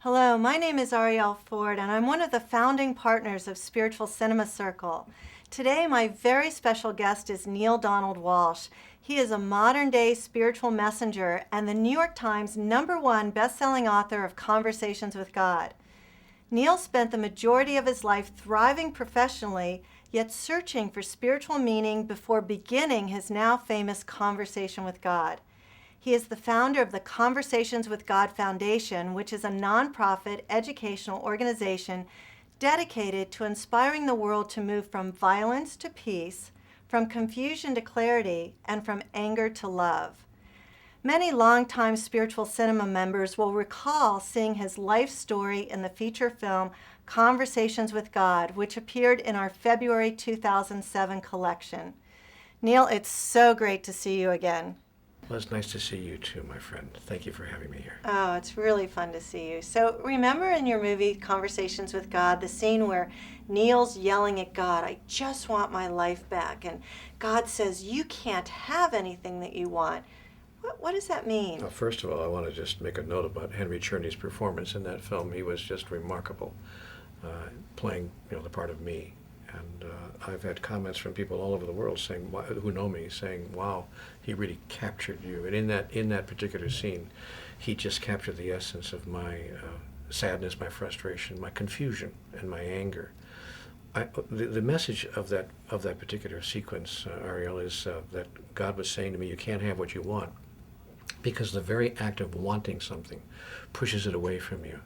Hello, my name is Arielle Ford, and I'm one of the founding partners of Spiritual Cinema Circle. Today, my very special guest is Neale Donald Walsch. He is a modern-day spiritual messenger and the New York Times #1 best-selling author of Conversations with God. Neale spent the majority of his life thriving professionally, yet searching for spiritual meaning before beginning his now famous Conversation with God. He is the founder of the Conversations with God Foundation, which is a nonprofit educational organization dedicated to inspiring the world to move from violence to peace, from confusion to clarity, and from anger to love. Many longtime spiritual cinema members will recall seeing his life story in the feature film Conversations with God, which appeared in our February 2007 collection. Neale, it's so great to see you again. Well, it's nice to see you too, my friend. Thank you for having me here. Oh, it's really fun to see you. So, remember in your movie Conversations with God, the scene where Neale's yelling at God, I just want my life back. And God says, you can't have anything that you want. What does that mean? Well, first of all, I want to just make a note about Henry Czerny's performance in that film. He was just remarkable, playing the part of me. And I've had comments from people all over the world saying, who know me, saying, "Wow, he really captured you." And in that particular scene, he just captured the essence of my sadness, my frustration, my confusion, and my anger. The message of that particular sequence, Ariel, is that God was saying to me, "You can't have what you want," because the very act of wanting something pushes it away from you.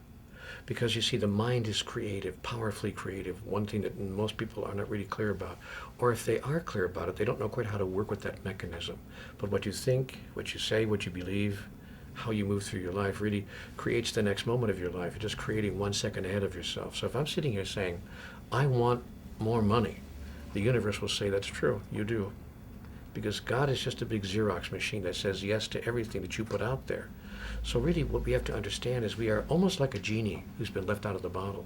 Because you see, the mind is creative, powerfully creative, one thing that most people are not really clear about. Or if they are clear about it, they don't know quite how to work with that mechanism. But what you think, what you say, what you believe, how you move through your life really creates the next moment of your life. You're just creating 1 second ahead of yourself. So if I'm sitting here saying, I want more money, the universe will say, that's true, you do. Because God is just a big Xerox machine that says yes to everything that you put out there. So really what we have to understand is we are almost like a genie who's been left out of the bottle,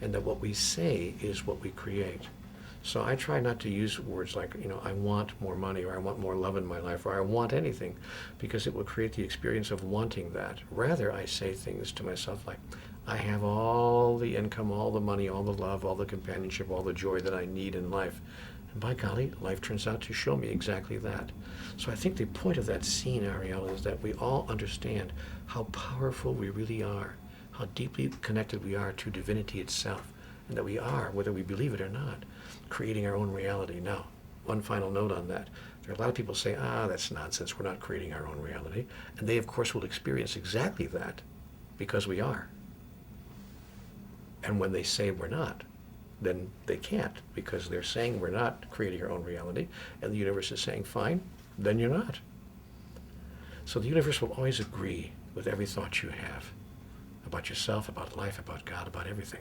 and that what we say is what we create. So I try not to use words like, I want more money, or I want more love in my life, or I want anything, because it will create the experience of wanting that. Rather, I say things to myself like, I have all the income, all the money, all the love, all the companionship, all the joy that I need in life. And by golly, life turns out to show me exactly that. So I think the point of that scene, Ariel, is that we all understand how powerful we really are, how deeply connected we are to divinity itself, and that we are, whether we believe it or not, creating our own reality. Now, one final note on that. There are a lot of people say, that's nonsense, we're not creating our own reality. And they, of course, will experience exactly that because we are. And when they say we're not, then they can't, because they're saying we're not creating our own reality, and the universe is saying, fine, then you're not. So the universe will always agree with every thought you have about yourself, about life, about God, about everything.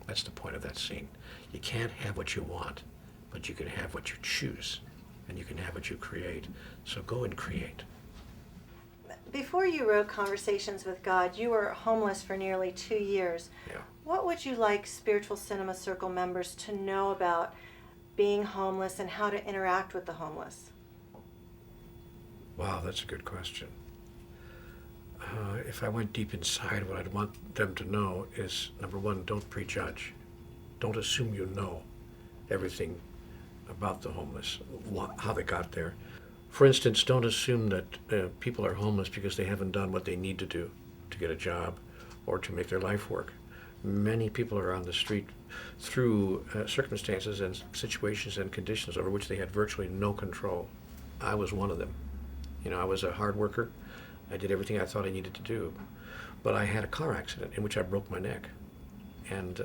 That's the point of that scene. You can't have what you want, but you can have what you choose, and you can have what you create. So go and create. Before you wrote Conversations with God, you were homeless for nearly 2 years. Yeah. What would you like Spiritual Cinema Circle members to know about being homeless and how to interact with the homeless? Wow, that's a good question. If I went deep inside, what I'd want them to know is, number one, don't prejudge. Don't assume you know everything about the homeless, how they got there. For instance, don't assume that people are homeless because they haven't done what they need to do to get a job or to make their life work. Many people are on the street through circumstances and situations and conditions over which they had virtually no control. I was one of them. I was a hard worker. I did everything I thought I needed to do. But I had a car accident in which I broke my neck. And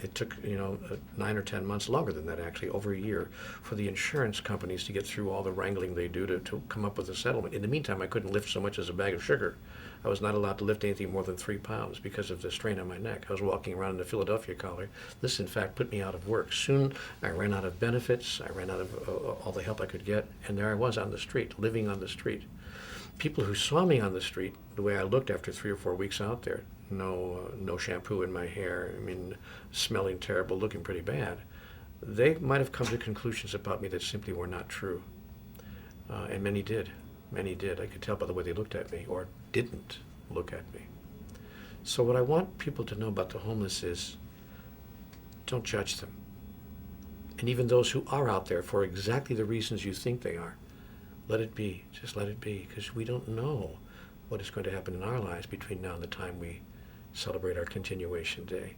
it took, 9 or 10 months, longer than that actually, over a year, for the insurance companies to get through all the wrangling they do to come up with a settlement. In the meantime, I couldn't lift so much as a bag of sugar. I was not allowed to lift anything more than 3 pounds because of the strain on my neck. I was walking around in a Philadelphia collar. This, in fact, put me out of work. Soon, I ran out of benefits. I ran out of all the help I could get. And there I was on the street, living on the street. People who saw me on the street, the way I looked after 3 or 4 weeks out there, no shampoo in my hair, smelling terrible, looking pretty bad, they might have come to conclusions about me that simply were not true. And many did. I could tell by the way they looked at me, or didn't look at me. So what I want people to know about the homeless is, don't judge them. And even those who are out there for exactly the reasons you think they are, let it be. Just let it be, because we don't know what is going to happen in our lives between now and the time we celebrate our continuation day.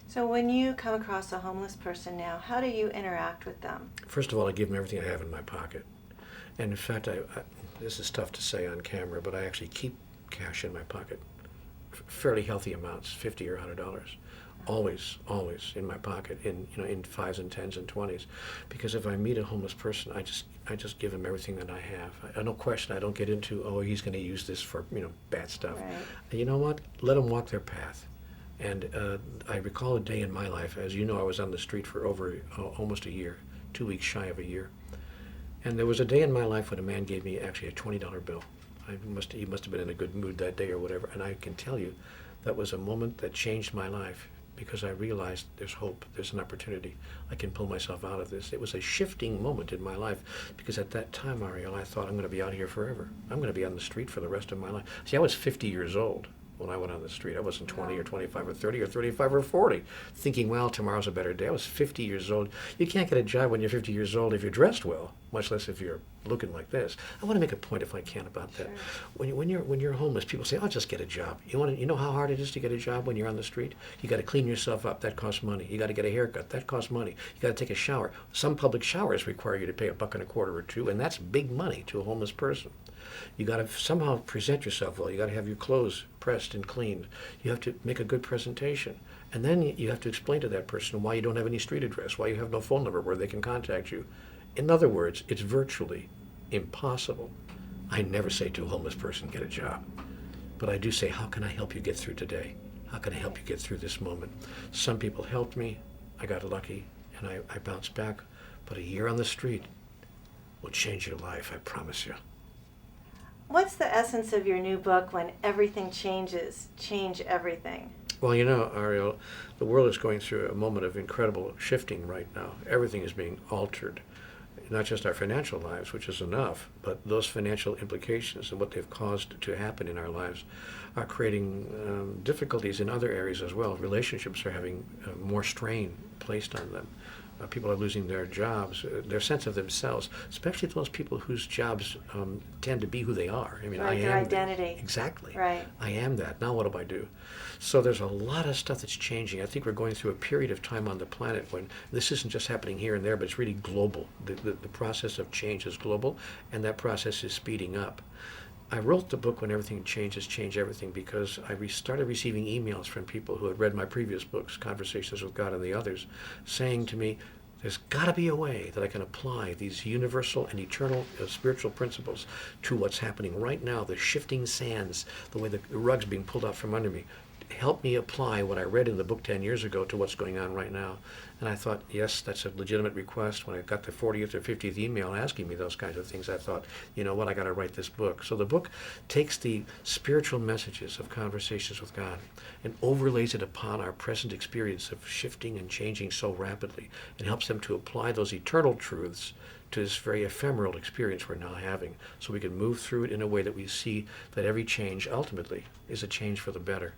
So when you come across a homeless person now, how do you interact with them? First of all, I give them everything I have in my pocket. And in fact, this is tough to say on camera, but I actually keep cash in my pocket, fairly healthy amounts, $50 or $100. Always in my pocket, in fives and tens and 20s, because if I meet a homeless person, I just give him everything that I have. No question, I don't get into, oh, he's going to use this for bad stuff. Right. You know what? Let them walk their path. And I recall a day in my life, as you know, I was on the street for over almost a year, 2 weeks shy of a year, and there was a day in my life when a man gave me actually a $20 bill. He must have been in a good mood that day or whatever, and I can tell you, that was a moment that changed my life. Because I realized there's hope, there's an opportunity. I can pull myself out of this. It was a shifting moment in my life, because at that time, Ariel, I thought, I'm going to be out here forever. I'm going to be on the street for the rest of my life. See, I was 50 years old when I went on the street. I wasn't 20 or 25 or 30 or 35 or 40, thinking, well, tomorrow's a better day. I was 50 years old. You can't get a job when you're 50 years old if you're dressed well, much less if you're looking like this. I want to make a point, if I can, about that. Sure. When you're homeless, people say, "Oh, just get a job." You know how hard it is to get a job when you're on the street? You got to clean yourself up. That costs money. You got to get a haircut. That costs money. You got to take a shower. Some public showers require you to pay $1.25 or $2, and that's big money to a homeless person. You got to somehow present yourself well. You got to have your clothes pressed and cleaned. You have to make a good presentation. And then you have to explain to that person why you don't have any street address, why you have no phone number where they can contact you. In other words, it's virtually impossible. I never say to a homeless person, get a job. But I do say, how can I help you get through today? How can I help you get through this moment? Some people helped me. I got lucky, and I bounced back. But a year on the street will change your life, I promise you. What's the essence of your new book, When Everything Changes, Change Everything? Well, you know, Ariel, the world is going through a moment of incredible shifting right now. Everything is being altered. Not just our financial lives, which is enough, but those financial implications and what they've caused to happen in our lives are creating difficulties in other areas as well. Relationships are having more strain placed on them. People are losing their jobs, their sense of themselves, especially those people whose jobs tend to be who they are. I mean, right, I their am identity. Exactly. Right. I am that. Now what do I do? So there's a lot of stuff that's changing. I think we're going through a period of time on the planet when this isn't just happening here and there, but it's really global. The process of change is global, and that process is speeding up. I wrote the book, When Everything Changes, Change Everything, because I started receiving emails from people who had read my previous books, Conversations with God and the others, saying to me, there's got to be a way that I can apply these universal and eternal spiritual principles to what's happening right now, the shifting sands, the way the rug's being pulled out from under me. Help me apply what I read in the book 10 years ago to what's going on right now. And I thought, yes, that's a legitimate request. When I got the 40th or 50th email asking me those kinds of things, I thought, you know what, I got to write this book. So the book takes the spiritual messages of Conversations with God and overlays it upon our present experience of shifting and changing so rapidly, and helps them to apply those eternal truths to this very ephemeral experience we're now having, so we can move through it in a way that we see that every change ultimately is a change for the better.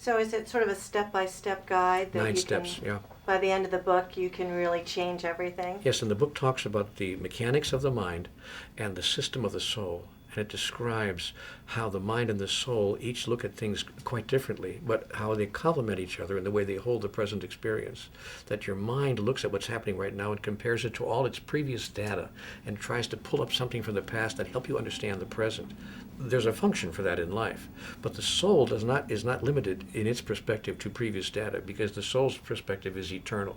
So is it sort of a step-by-step guide that 9 you steps, can, yeah. by the end of the book, you can really change everything? Yes, and the book talks about the mechanics of the mind and the system of the soul. And it describes how the mind and the soul each look at things quite differently, but how they complement each other in the way they hold the present experience. That your mind looks at what's happening right now and compares it to all its previous data and tries to pull up something from the past that help you understand the present. There's a function for that in life, but the soul is not limited in its perspective to previous data, because the soul's perspective is eternal.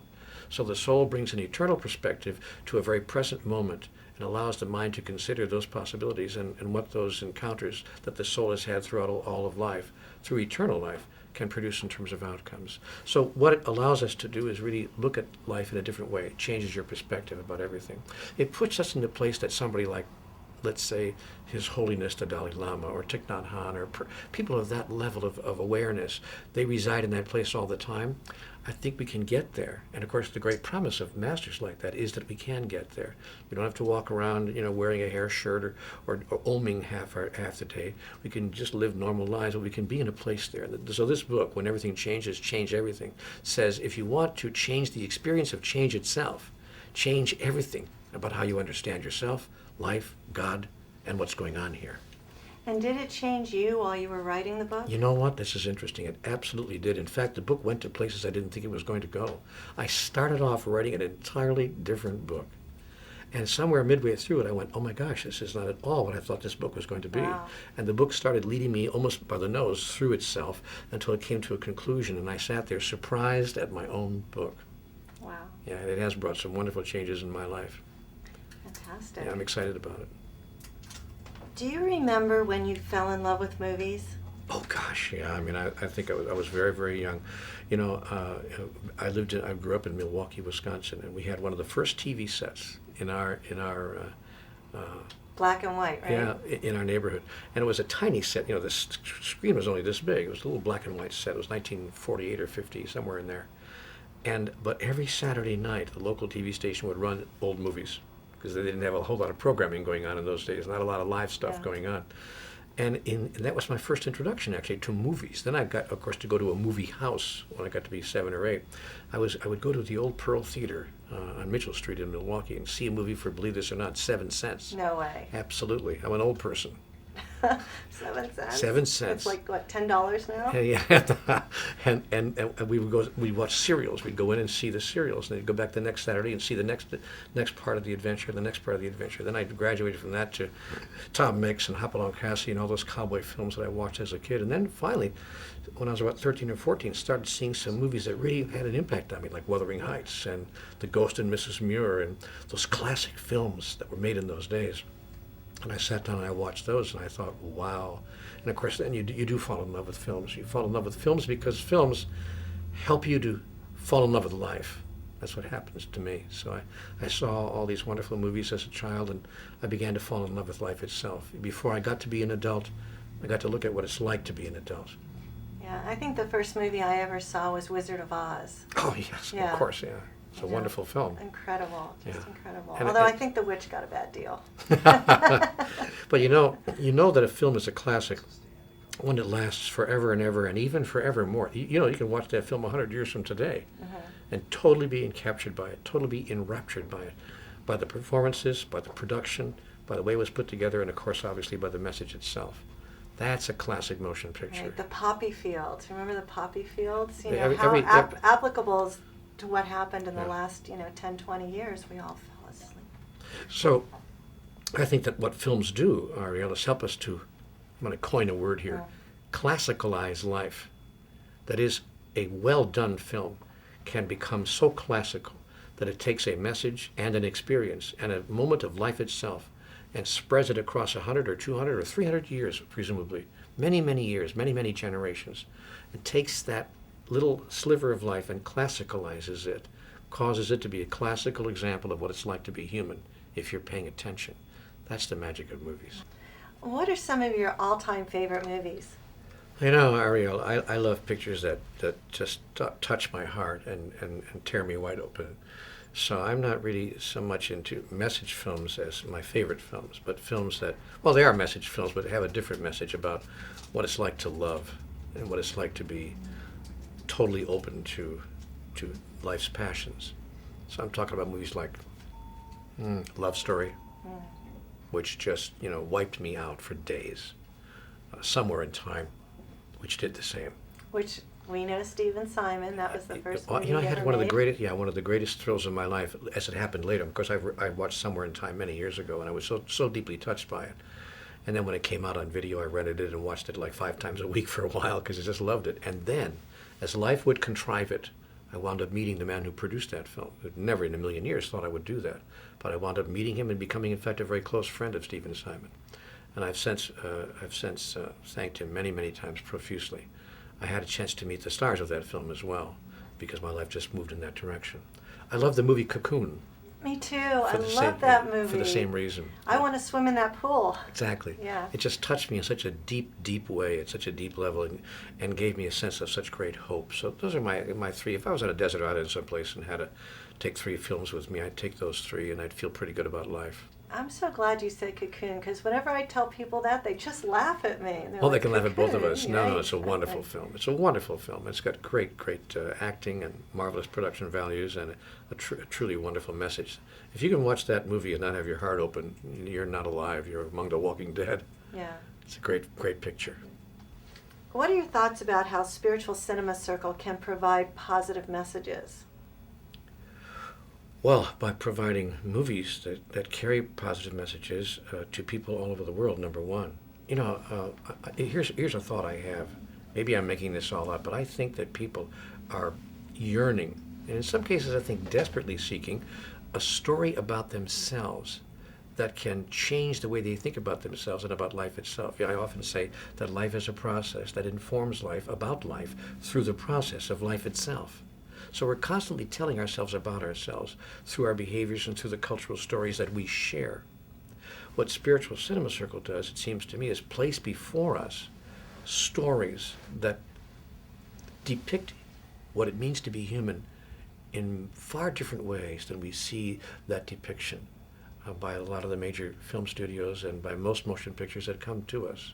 So the soul brings an eternal perspective to a very present moment and allows the mind to consider those possibilities and what those encounters that the soul has had throughout all of life, through eternal life, can produce in terms of outcomes. So what it allows us to do is really look at life in a different way. It changes your perspective about everything. It puts us in the place that somebody like let's say, His Holiness the Dalai Lama or Thich Nhat Hanh or people of that level of awareness, they reside in that place all the time. I think we can get there. And of course, the great promise of masters like that is that we can get there. We don't have to walk around, wearing a hair shirt or oming half the day. We can just live normal lives, but we can be in a place there. So this book, When Everything Changes, Change Everything, says if you want to change the experience of change itself, change everything about how you understand yourself, life, God, and what's going on here. And did it change you while you were writing the book? You know what? This is interesting. It absolutely did. In fact, the book went to places I didn't think it was going to go. I started off writing an entirely different book. And somewhere midway through it, I went, oh my gosh, this is not at all what I thought this book was going to be. Wow. And the book started leading me almost by the nose through itself until it came to a conclusion. And I sat there surprised at my own book. Wow. Yeah, it has brought some wonderful changes in my life. Fantastic. Yeah, I'm excited about it. Do you remember when you fell in love with movies? Oh gosh, yeah. I mean, I think I was very, very young. I grew up in Milwaukee, Wisconsin, and we had one of the first TV sets in our Black and white, right? yeah, in our neighborhood. And it was a tiny set. The screen was only this big. It was a little black and white set. It was 1948 or 50, somewhere in there. But every Saturday night, the local TV station would run old movies, because they didn't have a whole lot of programming going on in those days, not a lot of live stuff going on. And that was my first introduction, actually, to movies. Then I got, of course, to go to a movie house when I got to be 7 or 8. I would go to the old Pearl Theater on Mitchell Street in Milwaukee and see a movie for, believe this or not, 7 cents. No way. Absolutely. I'm an old person. 7 cents? 7 cents. It's like, what, $10 now? Yeah, and we'd watch serials. We'd go in and see the serials, and then go back the next Saturday and see the next part of the adventure, the next part of the adventure. Then I graduated from that to Tom Mix and Hopalong Cassidy and all those cowboy films that I watched as a kid. And then finally, when I was about 13 or 14, started seeing some movies that really had an impact on me, like Wuthering Heights and The Ghost and Mrs. Muir and those classic films that were made in those days. And I sat down and I watched those, and I thought, wow. And of course, then you do fall in love with films. You fall in love with films because films help you to fall in love with life. That's what happens to me. So I saw all these wonderful movies as a child, and I began to fall in love with life itself. Before I got to be an adult, I got to look at what it's like to be an adult. Yeah, I think the first movie I ever saw was Wizard of Oz. Oh, yes, Yeah. of course, yeah. It's a wonderful film. Incredible, just Yeah. incredible. And Although I think The Witch got a bad deal. But you know that a film is a classic when it lasts forever and ever, and even forevermore. You can watch that film 100 years from today and totally be captured by it, totally be enraptured by it, by the performances, by the production, by the way it was put together, and of course, obviously, by the message itself. That's a classic motion picture. Right, the poppy fields. Remember the poppy fields? You know, Every- how every- applicable is to what happened in the Yeah. last, 10, 20 years. We all fell asleep. So I think that what films do, Ariel, is help us to, I'm going to coin a word here, classicalize life. That is, a well-done film can become so classical that it takes a message and an experience and a moment of life itself and spreads it across 100 or 200 or 300 years, presumably, many, many years, many, many generations, and takes that little sliver of life and classicalizes it, causes it to be a classical example of what it's like to be human if you're paying attention. That's the magic of movies. What are some of your all-time favorite movies? Ariel, I love pictures that just touch my heart and tear me wide open. So I'm not really so much into message films as my favorite films, but films that, well, they are message films, but have a different message about what it's like to love and what it's like to be totally open to life's passions. So I'm talking about movies like Love Story, which just, wiped me out for days. Somewhere in Time, which did the same. Which we know Stephen Simon. That was the first movie I he had ever one of the made. greatest thrills of my life, as it happened later. Of course, I watched Somewhere in Time many years ago, and I was so deeply touched by it. And then when it came out on video, I rented it and watched it like 5 times a week for a while because I just loved it. And then, as life would contrive it, I wound up meeting the man who produced that film. I'd never in a million years thought I would do that. But I wound up meeting him and becoming, in fact, a very close friend of Stephen Simon. And I've since thanked him many, many times profusely. I had a chance to meet the stars of that film as well, because my life just moved in that direction. I love the movie Cocoon Me too. For I the love that yeah, movie. For the same reason. I want to swim in that pool. Exactly. Yeah. It just touched me in such a deep, deep way, at such a deep level, and gave me a sense of such great hope. So those are my three. If I was on a desert island someplace and had to take 3 films with me, I'd take those 3, and I'd feel pretty good about life. I'm so glad you said Cocoon, because whenever I tell people that, they just laugh at me. Well, like, they can laugh at both of Cocoon, us. No, right? it's a wonderful film. It's a wonderful film. It's got great, great acting and marvelous production values and a truly wonderful message. If you can watch that movie and not have your heart open, you're not alive. You're among the walking dead. Yeah. It's a great, great picture. What are your thoughts about how Spiritual Cinema Circle can provide positive messages? Well, by providing movies that carry positive messages to people all over the world, number one. You know, here's a thought I have. Maybe I'm making this all up, but I think that people are yearning, and in some cases I think desperately seeking, a story about themselves that can change the way they think about themselves and about life itself. You know, I often say that life is a process that informs life about life through the process of life itself. So we're constantly telling ourselves about ourselves through our behaviors and through the cultural stories that we share. What Spiritual Cinema Circle does, it seems to me, is place before us stories that depict what it means to be human in far different ways than we see that depiction by a lot of the major film studios and by most motion pictures that come to us.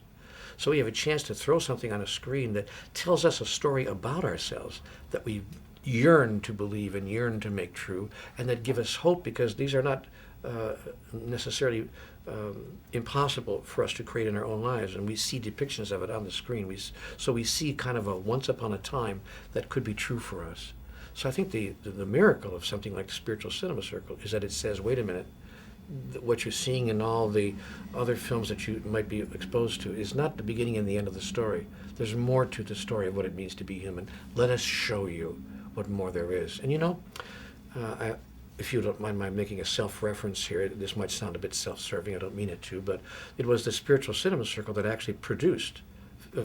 So we have a chance to throw something on a screen that tells us a story about ourselves that we yearn to believe and yearn to make true, and that give us hope, because these are not necessarily impossible for us to create in our own lives, and we see depictions of it on the screen. So we see kind of a once upon a time that could be true for us. So I think the miracle of something like the Spiritual Cinema Circle is that it says, wait a minute, what you're seeing in all the other films that you might be exposed to is not the beginning and the end of the story. There's more to the story of what it means to be human. Let us show you what more there is. And you know, if you don't mind my making a self-reference here, this might sound a bit self-serving, I don't mean it to, but it was the Spiritual Cinema Circle that actually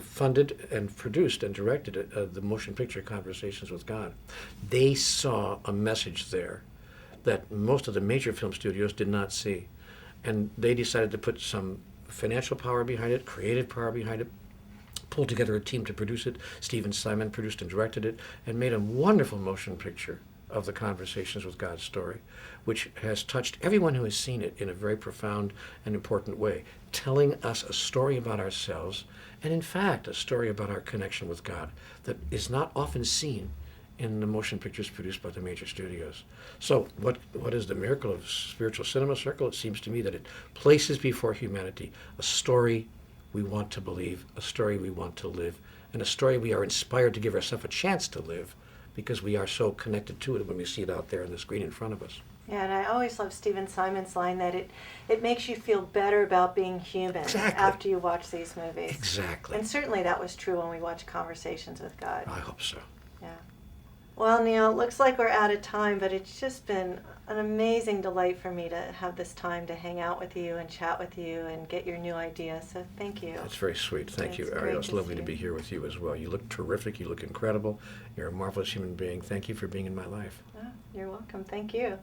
funded and produced and directed the motion picture Conversations with God. They saw a message there that most of the major film studios did not see. And they decided to put some financial power behind it, creative power behind it, pulled together a team to produce it. Stephen Simon produced and directed it, and made a wonderful motion picture of the Conversations with God story, which has touched everyone who has seen it in a very profound and important way, telling us a story about ourselves, and in fact, a story about our connection with God that is not often seen in the motion pictures produced by the major studios. So what is the miracle of Spiritual Cinema Circle? It seems to me that it places before humanity a story we want to believe, a story we want to live, and a story we are inspired to give ourselves a chance to live, because we are so connected to it when we see it out there on the screen in front of us. Yeah, and I always love Stephen Simon's line that it makes you feel better about being human. Exactly. After you watch these movies. Exactly. And certainly that was true when we watched Conversations with God. I hope so. Yeah. Well, Neale, it looks like we're out of time, but it's just been an amazing delight for me to have this time to hang out with you and chat with you and get your new ideas. So thank you. That's very sweet. Thank you, It's Ariel. great It's to lovely see to be you. here with you as well. You look terrific. You look incredible. You're a marvelous human being. Thank you for being in my life. You're welcome. Thank you.